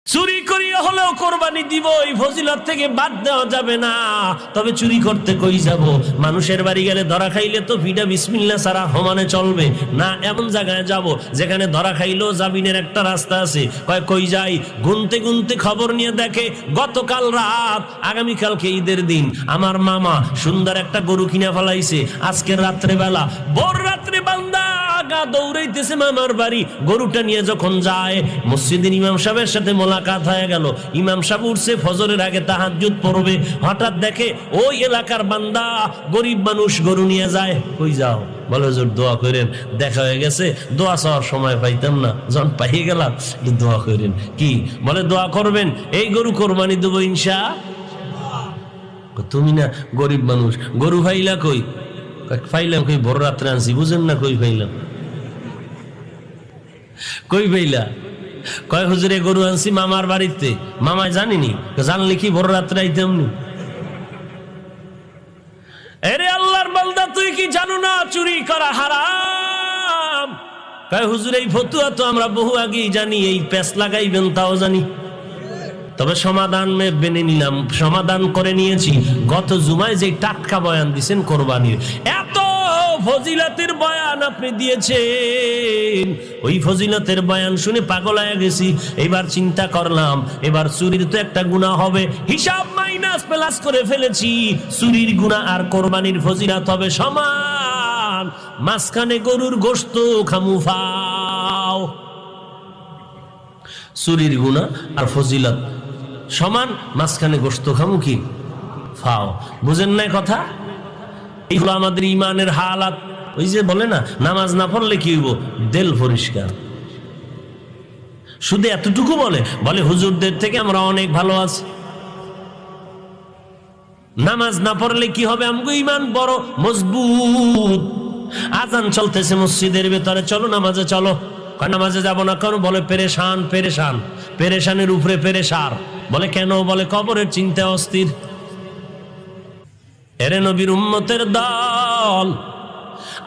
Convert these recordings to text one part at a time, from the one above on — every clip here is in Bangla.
চুরি করিয়া হলেও কোরবানি দিব, এই ফজিলত থেকে বাদ দেওয়া যাবে না। তবে চুরি করতে কই যাব? মানুষের বাড়ি গেলে ধরা খাইলে তো ভিডা বিসমিল্লাহ ছাড়া সমানে চলবে না। এমন জায়গায় যাব যেখানে ধরা খাইলেও জামিনের একটা রাস্তা আছে। কই যাই? গুনতে গুনতে খবর নিয়ে দেখে গতকাল রাত, আগামীকালকে ঈদের দিন, আমার মামা সুন্দর একটা গরু কিনা ফেলাইছে। আজকের রাত্রে বেলা, ভোর রাত্রে বান্দা গা দৌড়াইতেছে মামার বাড়ি। গরুটা নিয়ে যখন যায়, মসজিদের ইমাম সাহেবের সাথে মোলাকাত হয়ে গেল। ইমাম সাহেব উঠছে, ফজরের আগে তাহাজ্জুদ পড়বে। হঠাৎ দেখে ওই এলাকার বান্দা, গরিব মানুষ, গরু নিয়ে যায়। কই যাও? বলে হুজুর দোয়া করেন, দেখা হয়ে গেছে, দোয়া চাওয়ার সময় পাইতাম না, যখন পাইয়ে গেলাম দোয়া করেন। কি বলে? দোয়া করবেন, এই গরু কোরবানি দেবো ইনশা। তুমি না গরিব মানুষ, গরু ফাইলা কই? ফাইলাম কই? ভোর রাত্রে আনছি, বুঝেন না? কই ফাইলাম? কই ফাইলা? কয় হুজুরে গরু আনছি মামার বাড়িতে। মামায় জানিনি? জানলে কি ভোর রাত্রে আইতাম নি? এরে আল্লাহর বান্দা, তুই কি জানো না চুরি করা হারাম? কয় হুজুর এই ফতুয়া তো আমরা বহু আগেই জানি, এই প্যাঁচ লাগাইবেন তাও জানি। তবে সমাধান মেনে নিলাম, সমাধান করে নিয়েছি। গত জুমায় যে টাটকা বয়ান দিছেন কোরবানির, এত ফজিলতের বয়ান আপনি দিয়েছেন, ওই ফজিলতের বয়ান শুনে পাগল হয়ে গেছি। এবার চিন্তা করলাম, এবার চুরির তো একটা গুনাহ হবে, হিসাব মাইনাস প্লাস করে ফেলেছি। চুরির গুনাহ আর কোরবানির ফজিলত হবে সমান। মাঝখানে গরুর গোশত খামু ফাও। চুরির গুনাহ আর ফজিলত সমান, মাঝখানে গোশত খামু কি ফাও। বুঝেন না কথা? এই হলো আমাদের ইমানের হালাত। ওই যে বলে না, নামাজ না পড়লে কি হইব? দিল পরিষ্কার। শুধু এতটুকু বলে হুজুরদের থেকে আমরা অনেক ভালো আছি। নামাজ না পড়লে কি হবে? আমগো ইমান বড় মজবুত। আজান চলতেছে মসজিদের ভেতরে, চলো নামাজে চলো। নামাজে যাব না কেন? বলে পেরেশান, পেরেশান, পেরেশানের উপরে পেরেশার। বলে কেন? বলে কবরের চিন্তা অস্থির। এরে নবীর উম্মতের দল,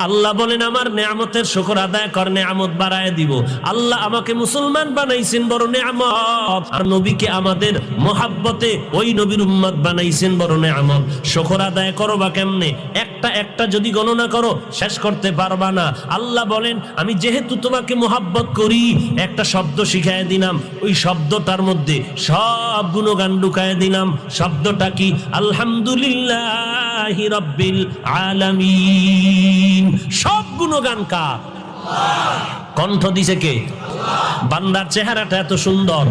আল্লাহ বলেন আমার নেয়ামতের শুকর আদায় কর, নেয়ামত বাড়ায় দিব। আল্লাহ আমাকে মুসলমান বানাইছেন, বড় নেয়ামত। আর নবীকে আমাদের মোহাব্বতে ওই নবীর উম্মত বানাইছেন, বড় নেয়ামত। শুকর আদায় করো বা কেমনে? একটা একটা যদি গণনা করো শেষ করতে পারবা না। আল্লাহ বলেন আমি যেহেতু তোমাকে মোহাব্বত করি, একটা শব্দ শিখায় দিলাম, ওই শব্দটার মধ্যে সব গুণগান ঢুকায় দিলাম। শব্দটা কি? আলহামদুলিল্লাহি রাব্বিল আলামিন। সব গুণগান কার? কণ্ঠ দিছে কে? বান্দার চেহারাটা এত সুন্দর,